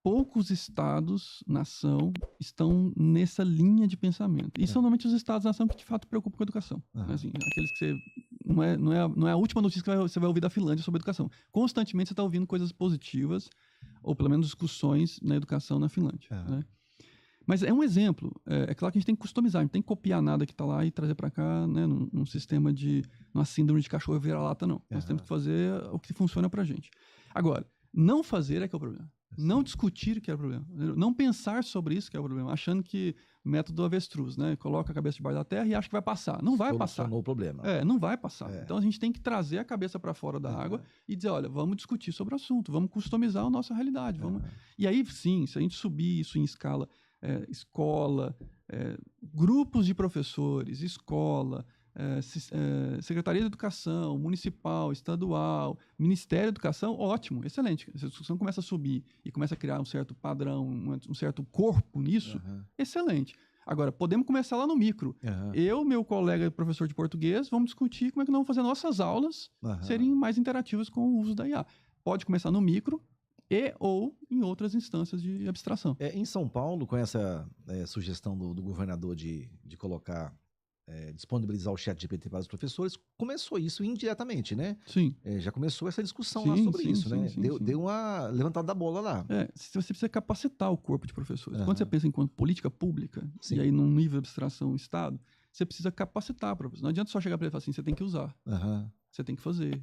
poucos estados, nação, estão nessa linha de pensamento. E são normalmente os estados, nação, que de fato preocupam com a educação. Assim, aqueles que você... Não é a última notícia que você vai ouvir da Finlândia sobre educação. Constantemente você está ouvindo coisas positivas, ou pelo menos discussões na educação na Finlândia. Né? Mas é um exemplo. É claro que a gente tem que customizar, a gente não tem que copiar nada que está lá e trazer para cá, né, num sistema de... numa síndrome de cachorro vira-lata, não. Nós temos que fazer o que funciona para a gente. Agora, não fazer é que é o problema. Não discutir que é o problema. Não pensar sobre isso que é o problema. Achando que método avestruz, né? Coloca a cabeça debaixo da terra e acha que vai passar. Não vai passar. Solucionou o problema. Não vai passar. Então a gente tem que trazer a cabeça para fora da água e dizer, olha, vamos discutir sobre o assunto, vamos customizar a nossa realidade. E aí, sim, se a gente subir isso em escala, escola, grupos de professores, escola, Secretaria de Educação, Municipal, Estadual, Ministério da Educação, ótimo, excelente. Se a discussão começa a subir e começa a criar um certo padrão, um certo corpo nisso, excelente. Agora, podemos começar lá no micro. Eu, meu colega professor de português, vamos discutir como é que nós vamos fazer nossas aulas serem mais interativas com o uso da IA. Pode começar no micro ou em outras instâncias de abstração. Em São Paulo, com essa sugestão do governador de colocar... disponibilizar o ChatGPT para os professores, começou isso indiretamente, né? Sim. Já começou essa discussão lá sobre isso, né? Deu uma levantada da bola lá. Você precisa capacitar o corpo de professores. Quando você pensa em política pública, e aí num nível de abstração Estado, você precisa capacitar o professor. Não adianta só chegar para ele e falar assim, você tem que usar, você tem que fazer,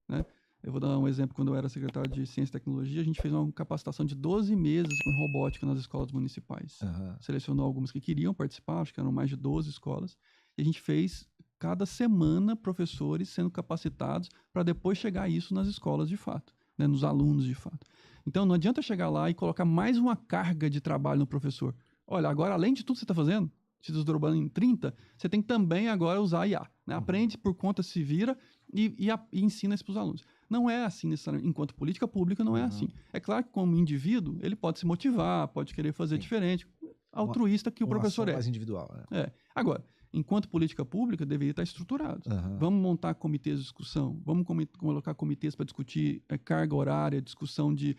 né? Eu vou dar um exemplo. Quando eu era secretário de Ciência e Tecnologia, a gente fez uma capacitação de 12 meses com robótica nas escolas municipais. Selecionou algumas que queriam participar, acho que eram mais de 12 escolas, e a gente fez, cada semana, professores sendo capacitados para depois chegar isso nas escolas de fato, né, nos alunos de fato. Então, não adianta chegar lá e colocar mais uma carga de trabalho no professor. Olha, agora, além de tudo que você está fazendo, se desdobrando em 30, você tem que também agora usar a IA. Né? Aprende por conta, se vira e ensina isso para os alunos. Não é assim necessariamente. Enquanto política pública, não é assim. É claro que como indivíduo, ele pode se motivar, pode querer fazer diferente, altruísta que o professor é. Mais individual. Né? Agora, enquanto política pública, deveria estar estruturado. Vamos montar comitês de discussão, vamos colocar comitês para discutir carga horária, discussão de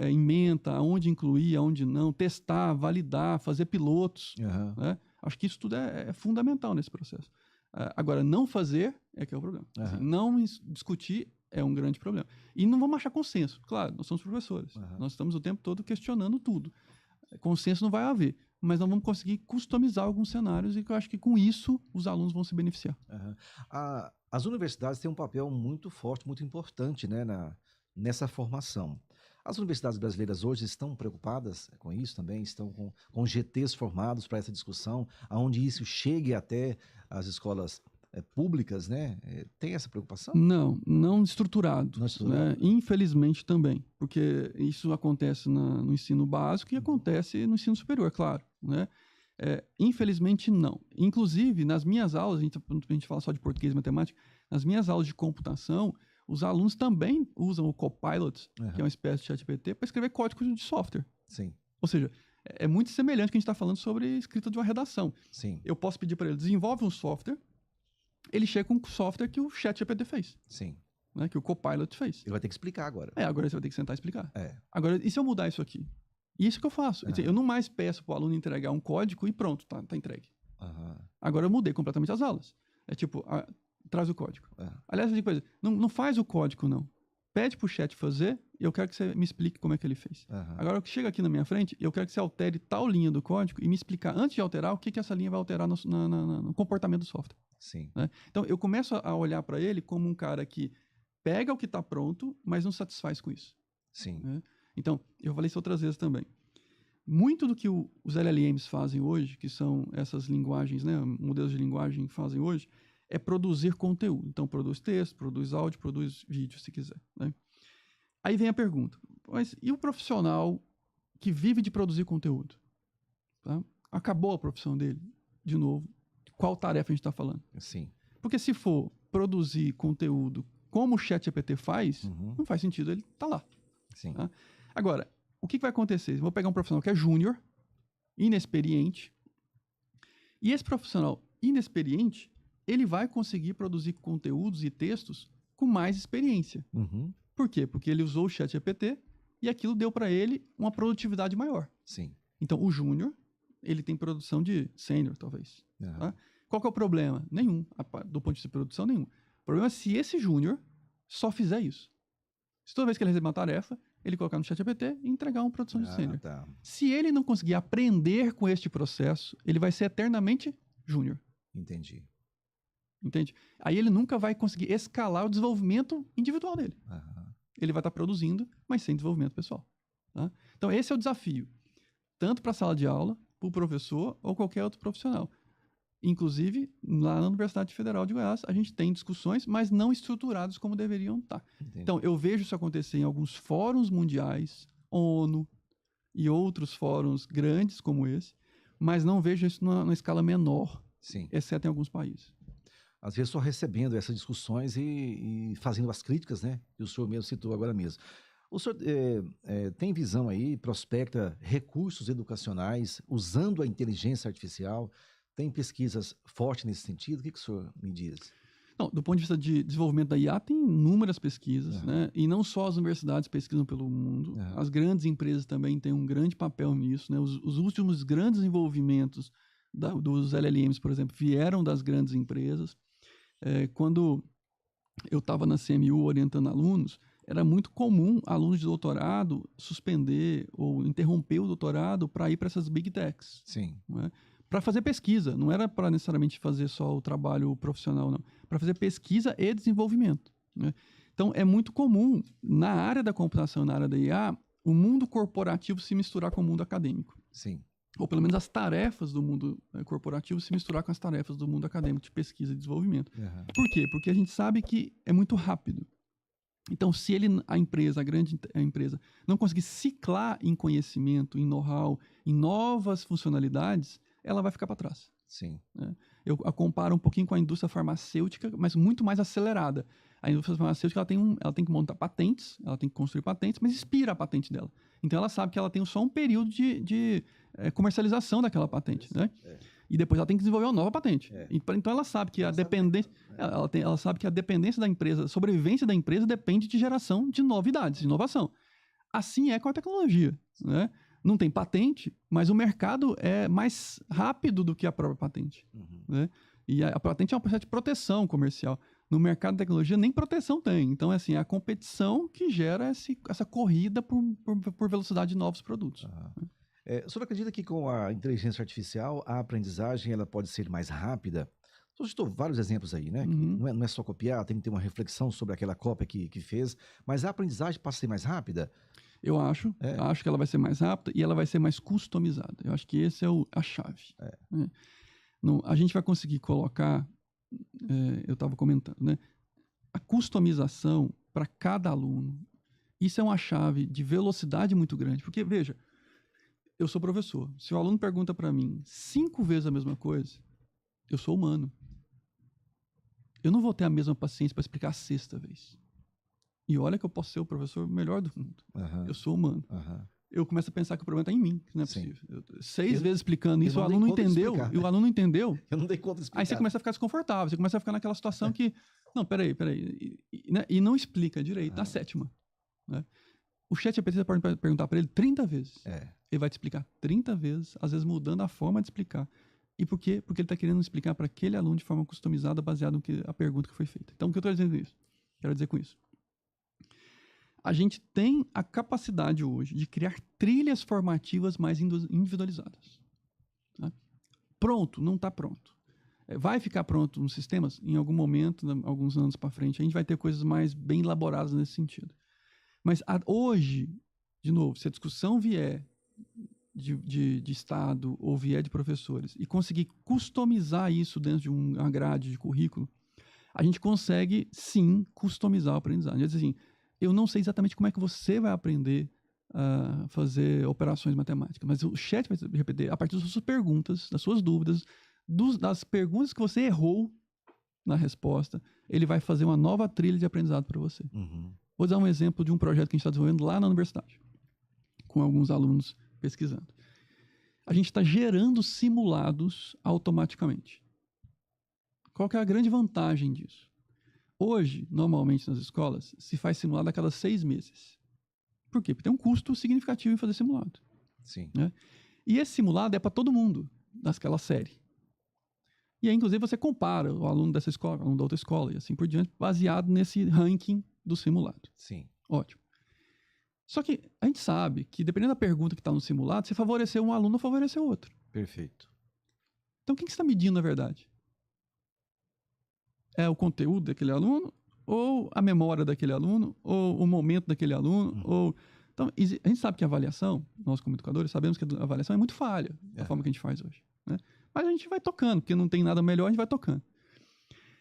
ementa, aonde incluir, aonde não, testar, validar, fazer pilotos. Né? Acho que isso tudo é fundamental nesse processo. Agora, não fazer é que é o problema. Assim, não discutir é um grande problema. E não vamos achar consenso. Claro, nós somos professores. Nós estamos o tempo todo questionando tudo. Consenso não vai haver, mas nós vamos conseguir customizar alguns cenários e eu acho que com isso os alunos vão se beneficiar. As universidades têm um papel muito forte, muito importante, né, nessa formação. As universidades brasileiras hoje estão preocupadas com isso também? Estão com GTs formados para essa discussão, aonde isso chegue até as escolas públicas, né? Tem essa preocupação? Não estruturado. Né? Infelizmente também, porque isso acontece no ensino básico e acontece no ensino superior, claro. Né? Infelizmente não. Inclusive, nas minhas aulas, a gente fala só de português e matemática, nas minhas aulas de computação, os alunos também usam o Copilot, que é uma espécie de ChatGPT, para escrever código de software. Sim. Ou seja, é muito semelhante ao que a gente está falando sobre escrita de uma redação. Sim. Eu posso pedir para ele, desenvolve um software, ele chega com o software que o ChatGPT fez. Sim. Né, que o Copilot fez. Ele vai ter que explicar agora. Agora você vai ter que sentar e explicar. Agora, e se eu mudar isso aqui? Isso que eu faço. Eu não mais peço para o aluno entregar um código e pronto, tá entregue. Agora eu mudei completamente as aulas. Traz o código. Aliás, eu digo coisa, não faz o código, não. Pede para o chat fazer e eu quero que você me explique como é que ele fez. Agora, chega aqui na minha frente, eu quero que você altere tal linha do código e me explicar, antes de alterar, o que essa linha vai alterar no comportamento do software. Sim. Né? Então, eu começo a olhar para ele como um cara que pega o que está pronto, mas não satisfaz com isso. Sim. Né? Então, eu falei isso outras vezes também. Muito do que os LLMs fazem hoje, que são essas linguagens, né, modelos de linguagem que fazem hoje, é produzir conteúdo. Então, produz texto, produz áudio, produz vídeo, se quiser. Né? Aí vem a pergunta, mas e o profissional que vive de produzir conteúdo? Tá? Acabou a profissão dele? De novo, qual tarefa a gente está falando? Sim. Porque se for produzir conteúdo como o ChatGPT faz, não faz sentido ele estar lá. Sim. Tá? Agora, o que vai acontecer? Eu vou pegar um profissional que é júnior, inexperiente, e esse profissional inexperiente, ele vai conseguir produzir conteúdos e textos com mais experiência. Por quê? Porque ele usou o ChatGPT e aquilo deu para ele uma produtividade maior. Sim. Então, o júnior, ele tem produção de sênior, talvez. Tá? Qual que é o problema? Nenhum. Do ponto de vista de produção, nenhum. O problema é se esse júnior só fizer isso. Se toda vez que ele receber uma tarefa, ele colocar no ChatGPT e entregar uma produção de sênior. Tá. Se ele não conseguir aprender com este processo, ele vai ser eternamente júnior. Entendi. Entende? Aí ele nunca vai conseguir escalar o desenvolvimento individual dele. Ele vai estar produzindo, mas sem desenvolvimento pessoal. Tá? Então, esse é o desafio. Tanto para a sala de aula, para o professor ou qualquer outro profissional. Inclusive, lá na Universidade Federal de Goiás, a gente tem discussões, mas não estruturadas como deveriam estar. Entendi. Então, eu vejo isso acontecer em alguns fóruns mundiais, ONU e outros fóruns grandes como esse, mas não vejo isso numa escala menor, Sim. exceto em alguns países. Às vezes só recebendo essas discussões e fazendo as críticas, né? Que o senhor mesmo citou agora mesmo. O senhor tem visão aí, prospecta recursos educacionais usando a inteligência artificial? Tem pesquisas fortes nesse sentido? O que o senhor me diz? Não, do ponto de vista de desenvolvimento da IA, tem inúmeras pesquisas, né? E não só as universidades pesquisam pelo mundo, as grandes empresas também têm um grande papel nisso, né? Os últimos grandes desenvolvimentos dos LLMs, por exemplo, vieram das grandes empresas. Quando eu estava na CMU orientando alunos, era muito comum alunos de doutorado suspender ou interromper o doutorado para ir para essas big techs. Sim. Né? Para fazer pesquisa, não era para necessariamente fazer só o trabalho profissional, não. Para fazer pesquisa e desenvolvimento. Né? Então, é muito comum, na área da computação, na área da IA, o mundo corporativo se misturar com o mundo acadêmico. Sim. Ou pelo menos as tarefas do mundo corporativo se misturar com as tarefas do mundo acadêmico de pesquisa e desenvolvimento. Por quê? Porque a gente sabe que é muito rápido. Então, se a grande empresa, não conseguir ciclar em conhecimento, em know-how, em novas funcionalidades, ela vai ficar para trás. Sim. Né? Eu a comparo um pouquinho com a indústria farmacêutica, mas muito mais acelerada. A indústria farmacêutica ela tem que montar patentes, ela tem que construir patentes, mas expira a patente dela. Então, ela sabe que ela tem só um período de comercialização daquela patente. Né? E depois ela tem que desenvolver uma nova patente. Então, ela sabe que a dependência... Ela sabe que a dependência da empresa, a sobrevivência da empresa depende de geração de novidades, de inovação. Assim é com a tecnologia. Né? Não tem patente, mas o mercado é mais rápido do que a própria patente. Né? E a patente é um processo de proteção comercial. No mercado de tecnologia, nem proteção tem. Então, assim, é a competição que gera essa corrida por velocidade de novos produtos. O senhor acredita que com a inteligência artificial, a aprendizagem ela pode ser mais rápida? O senhor citou vários exemplos aí, né? Não é só copiar, tem que ter uma reflexão sobre aquela cópia que fez, mas a aprendizagem passa a ser mais rápida? Eu acho que ela vai ser mais rápida e ela vai ser mais customizada. Eu acho que esse é a chave. Né? A gente vai conseguir colocar, eu estava comentando, né? A customização para cada aluno, isso é uma chave de velocidade muito grande. Porque, veja, eu sou professor. Se o aluno pergunta para mim 5 vezes a mesma coisa, eu sou humano. Eu não vou ter a mesma paciência para explicar a 6ª vez. E olha que eu posso ser o professor melhor do mundo. Eu sou humano. Eu começo a pensar que o problema está em mim, que não é possível. 6 vezes explicando isso, o aluno não entendeu. E o aluno não entendeu. Eu não dei conta de explicar. Aí você começa a ficar desconfortável. Você começa a ficar naquela situação que... Não, peraí. E não explica direito na 7ª. Né? O ChatGPT, você pode perguntar para ele 30 vezes. Ele vai te explicar 30 vezes, às vezes mudando a forma de explicar. E por quê? Porque ele está querendo explicar para aquele aluno de forma customizada, baseado na pergunta que foi feita. Então, o que eu estou dizendo isso? Quero dizer com isso. A gente tem a capacidade hoje de criar trilhas formativas mais individualizadas. Tá? Pronto, não está pronto. Vai ficar pronto nos sistemas? Em algum momento, alguns anos para frente, a gente vai ter coisas mais bem elaboradas nesse sentido. Mas hoje, de novo, se a discussão vier de Estado ou vier de professores e conseguir customizar isso dentro de uma grade de currículo, a gente consegue, sim, customizar o aprendizagem. Quer dizer assim, eu não sei exatamente como é que você vai aprender a fazer operações matemáticas, mas o chat vai repetir a partir das suas perguntas, das suas dúvidas, das perguntas que você errou na resposta, ele vai fazer uma nova trilha de aprendizado para você. Vou dar um exemplo de um projeto que a gente está desenvolvendo lá na universidade, com alguns alunos pesquisando. A gente está gerando simulados automaticamente. Qual que é a grande vantagem disso? Hoje, normalmente nas escolas, se faz simulado a cada 6 meses. Por quê? Porque tem um custo significativo em fazer simulado. Sim. Né? E esse simulado é para todo mundo daquela série. E aí, inclusive, você compara o aluno dessa escola, o aluno da outra escola e assim por diante, baseado nesse ranking do simulado. Sim. Ótimo. Só que a gente sabe que, dependendo da pergunta que está no simulado, você favoreceu um aluno ou favoreceu outro. Perfeito. Então, quem que você está medindo, na verdade? É o conteúdo daquele aluno, ou a memória daquele aluno, ou o momento daquele aluno, ou... Então, a gente sabe que a avaliação, nós como educadores, sabemos que a avaliação é muito falha, da forma que a gente faz hoje. Né? Mas a gente vai tocando, porque não tem nada melhor, a gente vai tocando.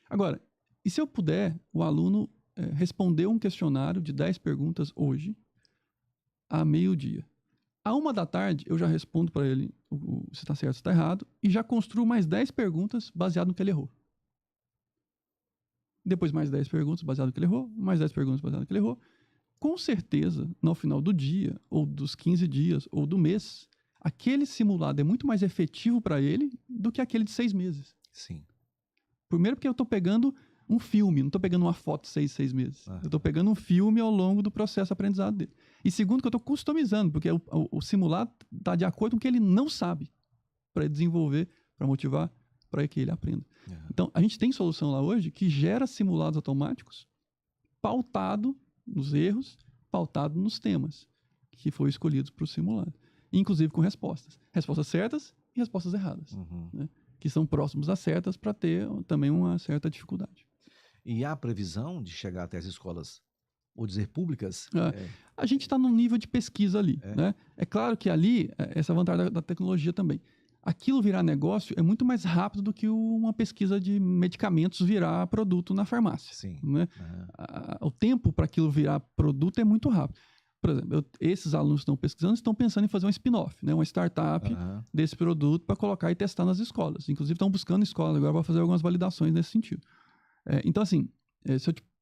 Agora, e se eu puder, o aluno responder um questionário de 10 perguntas hoje, a meio-dia. À 13h, eu já respondo para ele se está certo ou se está errado, e já construo mais 10 perguntas baseado no que ele errou. Depois mais 10 perguntas baseado no que ele errou, mais 10 perguntas baseado no que ele errou. Com certeza, no final do dia, ou dos 15 dias, ou do mês, aquele simulado é muito mais efetivo para ele do que aquele de 6 meses. Sim. Primeiro porque eu estou pegando um filme, não estou pegando uma foto de 6 meses. Eu estou pegando um filme ao longo do processo de aprendizado dele. E segundo que eu estou customizando, porque o simulado está de acordo com o que ele não sabe, para desenvolver, para motivar, para que ele aprenda. Então, a gente tem solução lá hoje que gera simulados automáticos pautado nos erros, pautado nos temas que foram escolhidos para o simulado. Inclusive com respostas. Respostas certas e respostas erradas. Né? Que são próximos a certas para ter também uma certa dificuldade. E há previsão de chegar até as escolas, ou dizer públicas? A gente está num nível de pesquisa ali. Né? É claro que ali, essa vantagem da tecnologia também. Aquilo virar negócio é muito mais rápido do que uma pesquisa de medicamentos virar produto na farmácia. Sim. Né? O tempo para aquilo virar produto é muito rápido. Por exemplo, esses alunos que estão pesquisando estão pensando em fazer um spin-off, né? Uma startup desse produto para colocar e testar nas escolas. Inclusive, estão buscando escolas agora para fazer algumas validações nesse sentido. Então, assim,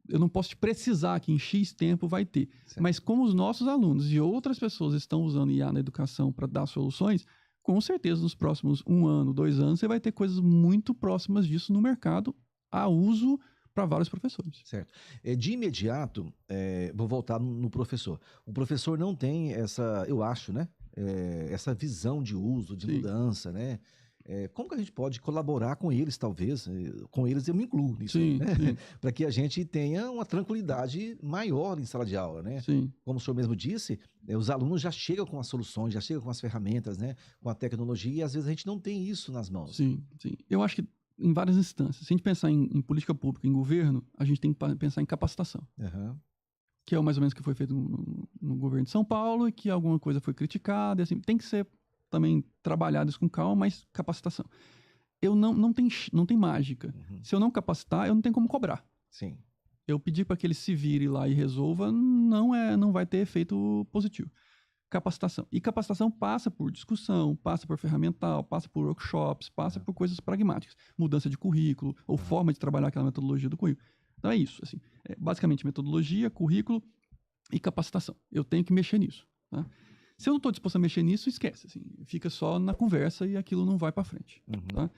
eu não posso te precisar que em X tempo vai ter. Certo. Mas como os nossos alunos e outras pessoas estão usando IA na educação para dar soluções, com certeza nos próximos 1 ano, 2 anos, você vai ter coisas muito próximas disso no mercado a uso para vários professores. Certo. De imediato, vou voltar no professor. O professor não tem essa, eu acho, né? Essa visão de uso, de mudança, né? Como que a gente pode colaborar com eles, talvez? Com eles eu me incluo nisso, né? Para que a gente tenha uma tranquilidade maior em sala de aula, né? Sim. Como o senhor mesmo disse, os alunos já chegam com as soluções, já chegam com as ferramentas, né? Com a tecnologia, e às vezes a gente não tem isso nas mãos. Sim. Eu acho que em várias instâncias. Se a gente pensar em política pública, em governo, a gente tem que pensar em capacitação. Que é mais ou menos o que foi feito no governo de São Paulo e que alguma coisa foi criticada. E assim, tem que ser também trabalhado isso com calma, mas capacitação. Não tem mágica. Se eu não capacitar, eu não tenho como cobrar. Sim. Eu pedir para que ele se vire lá e resolva, não vai ter efeito positivo. Capacitação. E capacitação passa por discussão, passa por ferramental, passa por workshops, passa por coisas pragmáticas. Mudança de currículo, ou forma de trabalhar aquela metodologia do currículo. Então é isso. Assim, basicamente, metodologia, currículo e capacitação. Eu tenho que mexer nisso. Tá? Se eu não estou disposto a mexer nisso, esquece. Assim, fica só na conversa e aquilo não vai para frente. Tá?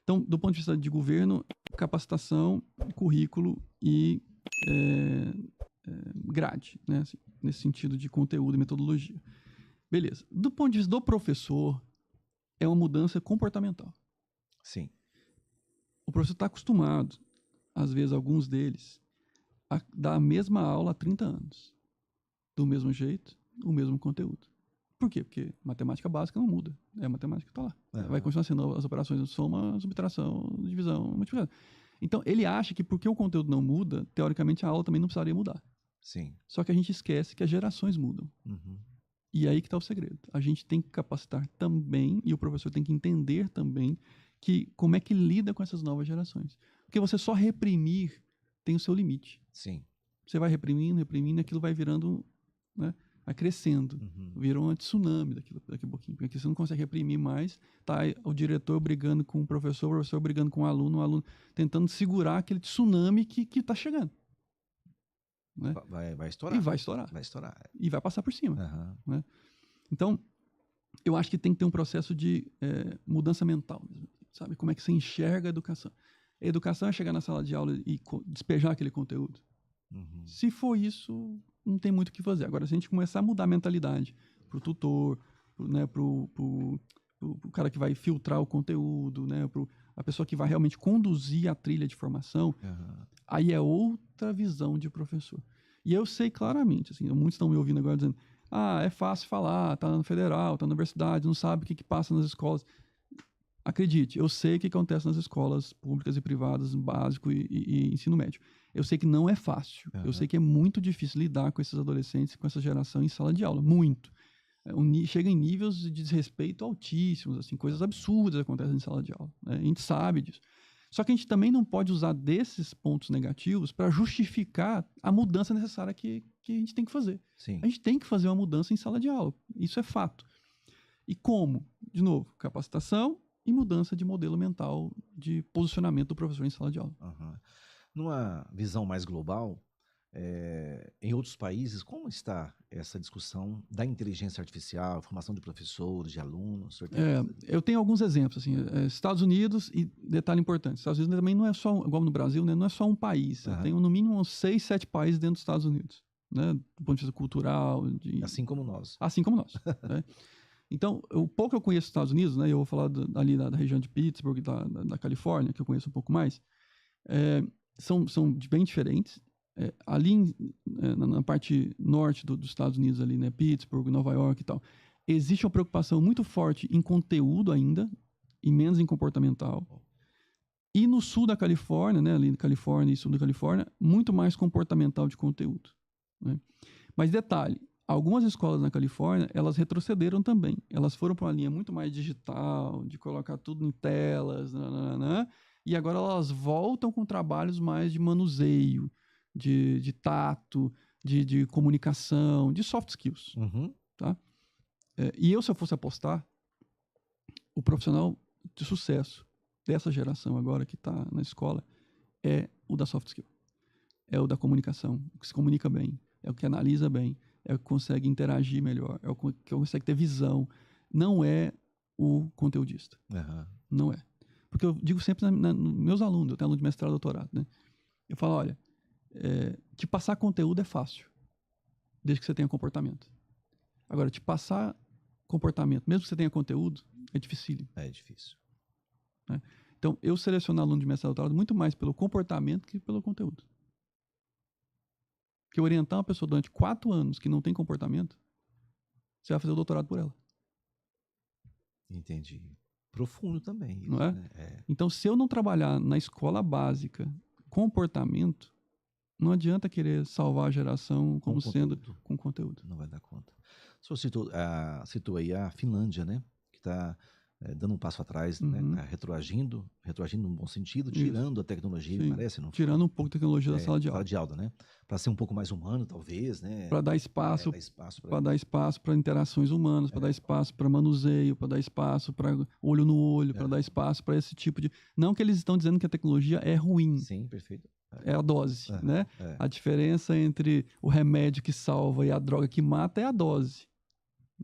Então, do ponto de vista de governo, capacitação, currículo e grade, né? Assim, nesse sentido de conteúdo e metodologia. Beleza. Do ponto de vista do professor, é uma mudança comportamental. Sim. O professor está acostumado, às vezes alguns deles, a dar a mesma aula há 30 anos. Do mesmo jeito, o mesmo conteúdo. Por quê? Porque matemática básica não muda. A matemática está lá. Vai continuar sendo as operações de soma, subtração, divisão, multiplicação. Então, ele acha que porque o conteúdo não muda, teoricamente a aula também não precisaria mudar. Sim. Só que a gente esquece que as gerações mudam. E aí que está o segredo. A gente tem que capacitar também, e o professor tem que entender também, que como é que lida com essas novas gerações. Porque você só reprimir tem o seu limite. Sim. Você vai reprimindo, e aquilo vai virando, né, vai crescendo. Vira um tsunami daqui a pouquinho. Porque você não consegue reprimir mais, tá o diretor brigando com o professor brigando com o aluno tentando segurar aquele tsunami que está chegando. Né? Vai estourar. E vai estourar. Vai estourar. E vai passar por cima. Né? Então, eu acho que tem que ter um processo de mudança mental. Sabe? Como é que você enxerga a educação? A educação é chegar na sala de aula e despejar aquele conteúdo. Se for isso, não tem muito o que fazer. Agora, se a gente começar a mudar a mentalidade pro tutor, né, pro cara que vai filtrar o conteúdo, né, a pessoa que vai realmente conduzir a trilha de formação, aí é outra visão de professor. E eu sei claramente, assim, muitos estão me ouvindo agora dizendo, é fácil falar, tá na federal, tá na universidade, não sabe o que passa nas escolas. Acredite, eu sei o que acontece nas escolas públicas e privadas, básico e ensino médio. Eu sei que não é fácil. Eu sei que é muito difícil lidar com esses adolescentes, com essa geração em sala de aula. Muito. Chega em níveis de desrespeito altíssimos, assim, coisas absurdas acontecem em sala de aula. Né? A gente sabe disso. Só que a gente também não pode usar desses pontos negativos para justificar a mudança necessária que a gente tem que fazer. Sim. A gente tem que fazer uma mudança em sala de aula. Isso é fato. E como? De novo, capacitação e mudança de modelo mental de posicionamento do professor em sala de aula. Numa visão mais global, em outros países, como está essa discussão da inteligência artificial, formação de professores, de alunos? Eu tenho alguns exemplos. Assim, Estados Unidos, e detalhe importante, Estados Unidos também não é só, igual no Brasil, né, não é só um país. Tem no mínimo uns 6, 7 países dentro dos Estados Unidos, né, do ponto de vista cultural. Assim como nós. Assim como nós. Né? Então, o pouco que eu conheço dos Estados Unidos, né, eu vou falar ali da região de Pittsburgh, da Califórnia, que eu conheço um pouco mais, são bem diferentes. Ali na parte norte dos Estados Unidos, ali, né, Pittsburgh, Nova York e tal, existe uma preocupação muito forte em conteúdo ainda e menos em comportamental. E no sul da Califórnia, né, ali na Califórnia e sul da Califórnia, muito mais comportamental de conteúdo. Né? Mas detalhe, algumas escolas na Califórnia, elas retrocederam também. Elas foram para uma linha muito mais digital, de colocar tudo em telas, e agora elas voltam com trabalhos mais de manuseio, de tato, de comunicação, de soft skills. Tá? E eu, se eu fosse apostar, o profissional de sucesso dessa geração agora que está na escola é o da soft skill. É o da comunicação, o que se comunica bem, é o que analisa bem, é o que consegue interagir melhor, é o que consegue ter visão. Não é o conteudista. Não é. Porque eu digo sempre nos meus alunos, eu tenho aluno de mestrado e doutorado, né? Eu falo, olha, te passar conteúdo é fácil, desde que você tenha comportamento. Agora, te passar comportamento, mesmo que você tenha conteúdo, é dificílimo. É difícil. Né? Então, eu seleciono aluno de mestrado e doutorado muito mais pelo comportamento que pelo conteúdo. Porque orientar uma pessoa durante 4 anos que não tem comportamento, você vai fazer o doutorado por ela. Entendi. Profundo também. Isso, não é? Né? Então, se eu não trabalhar na escola básica comportamento, não adianta querer salvar a geração como sendo com conteúdo. Não vai dar conta. O senhor citou aí a Finlândia, né? Que está dando um passo atrás, né? Tá retroagindo num bom sentido, tirando a tecnologia, me parece. Não tirando um pouco a tecnologia da sala de aula. Sala de aula, né? Para ser um pouco mais humano, talvez, né? Para dar espaço para interações humanas, para dar espaço para manuseio, para dar espaço para olho no olho, para dar espaço para esse tipo de... Não que eles estão dizendo que a tecnologia é ruim. Sim, perfeito. É a dose, né? A diferença entre o remédio que salva e a droga que mata é a dose.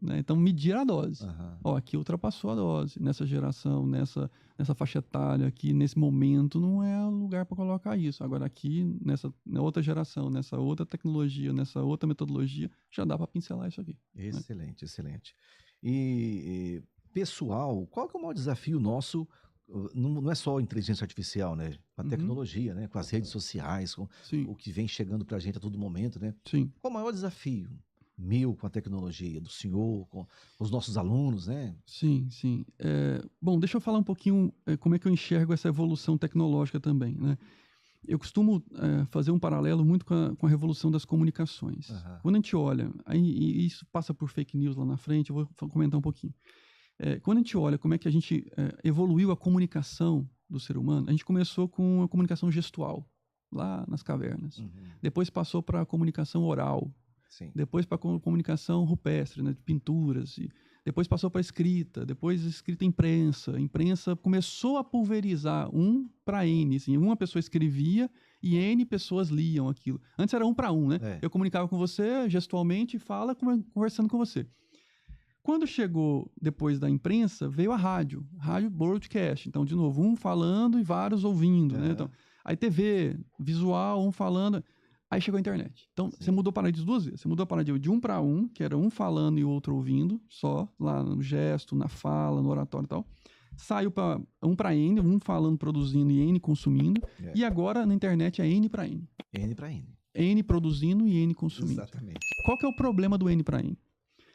Né? Então, medir a dose. Aqui ultrapassou a dose. Nessa geração, nessa faixa etária, aqui nesse momento, não é lugar para colocar isso. Agora, aqui, na outra geração, nessa outra tecnologia, nessa outra metodologia, já dá para pincelar isso aqui. Excelente, né? Excelente. E, pessoal, qual que é o maior desafio nosso? Não é só a inteligência artificial, né? Com a tecnologia, né? Com as redes sociais, com o que vem chegando para a gente a todo momento, né? Sim. Qual o maior desafio meu com a tecnologia, do senhor, com os nossos alunos, né? Sim. Bom, deixa eu falar um pouquinho como é que eu enxergo essa evolução tecnológica também, né? Eu costumo fazer um paralelo muito com a revolução das comunicações. Quando a gente olha, e isso passa por fake news lá na frente, eu vou comentar um pouquinho. Quando a gente olha como é que a gente evoluiu a comunicação do ser humano, a gente começou com a comunicação gestual, lá nas cavernas. Depois passou para a comunicação oral. Sim. Depois para a comunicação rupestre, né, de pinturas. Depois passou para a escrita. Depois escrita imprensa. A imprensa começou a pulverizar 1 para N. Assim, uma pessoa escrevia e N pessoas liam aquilo. Antes era 1 para 1, né? Eu comunicava com você gestualmente e conversando com você. Quando chegou depois da imprensa, veio a rádio broadcast. Então, de novo, um falando e vários ouvindo. Né? Então, aí TV, visual, um falando. Aí chegou a internet. Então, você mudou a paradigma de 2 vezes. Você mudou a paradigma de 1 para 1, que era um falando e o outro ouvindo, só lá no gesto, na fala, no oratório e tal. Saiu para 1 para N, um falando, produzindo e N consumindo. E agora na internet é N para N. N para N. N produzindo e N consumindo. Exatamente. Qual que é o problema do N para N?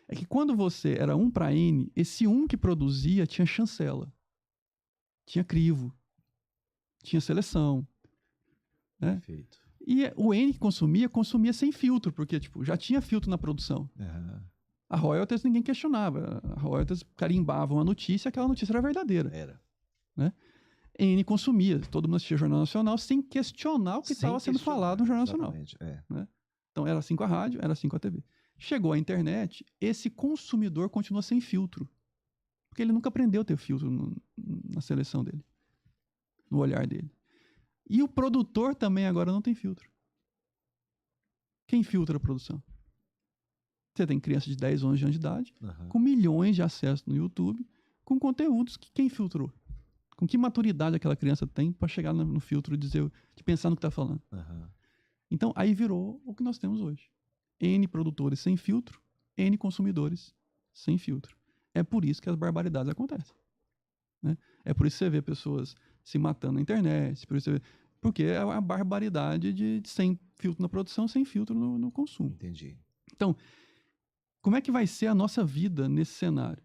É que quando você era 1 para N, esse 1 que produzia tinha chancela, tinha crivo, tinha seleção. Né? Perfeito. E o N que consumia sem filtro, porque tipo, já tinha filtro na produção. A royalties ninguém questionava. A royalties carimbavam a notícia, aquela notícia era verdadeira. Era. Né? N consumia, todo mundo assistia Jornal Nacional sem questionar o que estava sendo falado no Jornal Nacional. Né? Então era assim com a rádio, era assim com a TV. Chegou a internet, esse consumidor continua sem filtro. Porque ele nunca aprendeu a ter filtro na seleção dele, no olhar dele. E o produtor também agora não tem filtro. Quem filtra a produção? Você tem criança de 10, 11 anos de idade, com milhões de acessos no YouTube, com conteúdos que quem filtrou? Com que maturidade aquela criança tem para chegar no filtro e dizer, de pensar no que está falando? Então, aí virou o que nós temos hoje. N produtores sem filtro, N consumidores sem filtro. É por isso que as barbaridades acontecem. Né? É por isso que você vê pessoas se matando na internet, porque é a barbaridade de sem filtro na produção, sem filtro no consumo. Entendi. Então, como é que vai ser a nossa vida nesse cenário?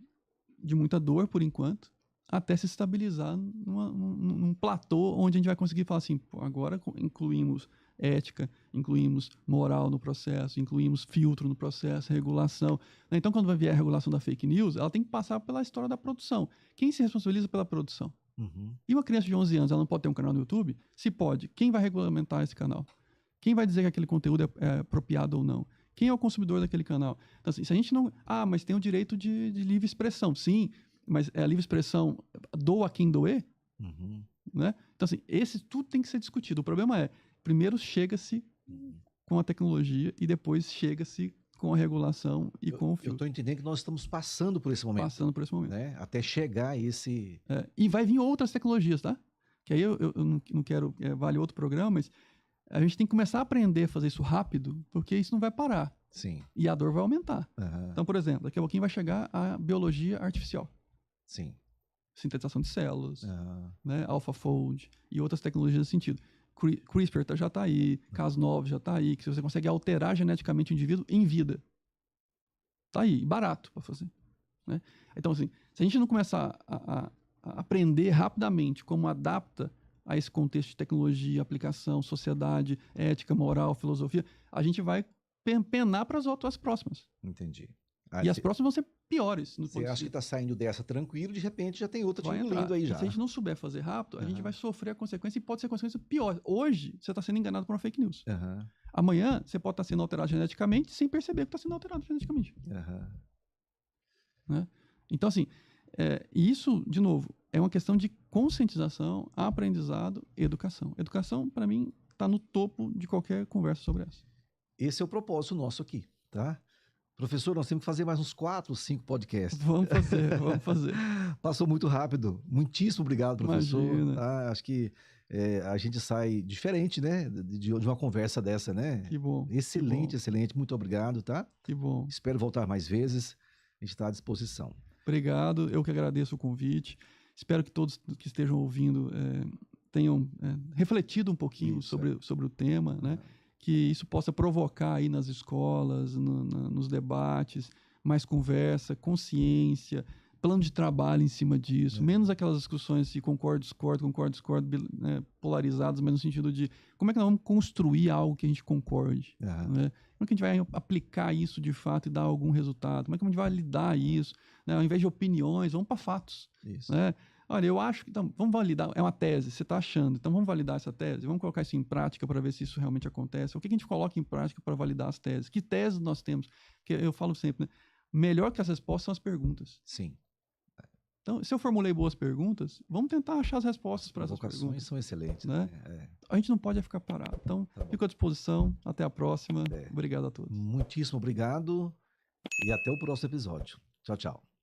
De muita dor, por enquanto, até se estabilizar num platô onde a gente vai conseguir falar assim, pô, agora incluímos ética, incluímos moral no processo, incluímos filtro no processo, regulação. Então, quando vai vier a regulação da fake news, ela tem que passar pela história da produção. Quem se responsabiliza pela produção? E uma criança de 11 anos, ela não pode ter um canal no YouTube? Se pode, quem vai regulamentar esse canal? Quem vai dizer que aquele conteúdo é apropriado ou não? Quem é o consumidor daquele canal? Então, assim, se a gente não... mas tem o direito de livre expressão. Sim, mas é a livre expressão doa quem doer? Né? Então, assim, tudo tem que ser discutido. O problema é, primeiro chega-se com a tecnologia e depois chega-se com a regulação e com o filtro. Eu estou entendendo que nós estamos passando por esse momento. Passando por esse momento. Né? Até chegar a esse... E vai vir outras tecnologias, tá? Que aí eu não quero... vale outro programa, mas a gente tem que começar a aprender a fazer isso rápido, porque isso não vai parar. Sim. E a dor vai aumentar. Então, por exemplo, daqui a pouquinho vai chegar a biologia artificial. Sim. Sintetização de células, né? AlphaFold e outras tecnologias nesse sentido. CRISPR já está aí, Cas9 já está aí, que você consegue alterar geneticamente o indivíduo em vida. Está aí, barato para fazer. Né? Então, assim, se a gente não começar a aprender rapidamente como adapta a esse contexto de tecnologia, aplicação, sociedade, ética, moral, filosofia, a gente vai penar para as próximas. Entendi. E as próximas vão ser piores. Você acha que está saindo dessa tranquilo, de repente já tem outra te engolindo aí já. Se a gente não souber fazer rápido, a gente vai sofrer a consequência e pode ser a consequência pior. Hoje, você está sendo enganado por uma fake news. Amanhã, você pode estar sendo alterado geneticamente sem perceber que está sendo alterado geneticamente. Né? Então, assim, isso, de novo, é uma questão de conscientização, aprendizado, educação. Educação, para mim, está no topo de qualquer conversa sobre essa. Esse é o propósito nosso aqui, tá? Professor, nós temos que fazer mais uns 4, 5 podcasts. Vamos fazer. Passou muito rápido. Muitíssimo obrigado, professor. Imagina. Acho que a gente sai diferente, né? De uma conversa dessa, né? Que bom. Excelente, que bom. Excelente. Muito obrigado, tá? Que bom. Espero voltar mais vezes. A gente está à disposição. Obrigado. Eu que agradeço o convite. Espero que todos que estejam ouvindo tenham refletido um pouquinho sobre o tema, né? Que isso possa provocar aí nas escolas, nos debates, mais conversa, consciência, plano de trabalho em cima disso, menos aquelas discussões de concordo, discordo, né, polarizadas, mas no sentido de como é que nós vamos construir algo que a gente concorde, né? Como é que a gente vai aplicar isso de fato e dar algum resultado? Como é que a gente vai lidar isso? Né? Ao invés de opiniões, vamos para fatos. Isso. Né? Olha, eu acho que... Então, vamos validar. É uma tese, você está achando. Então, vamos validar essa tese. Vamos colocar isso em prática para ver se isso realmente acontece. O que a gente coloca em prática para validar as teses? Que teses nós temos? Porque eu falo sempre, né? Melhor que as respostas são as perguntas. Sim. Então, se eu formulei boas perguntas, vamos tentar achar as respostas para essas perguntas. As provocações são excelentes. Né? A gente não pode ficar parado. Então, fico à disposição. Até a próxima. Obrigado a todos. Muitíssimo obrigado e até o próximo episódio. Tchau, tchau.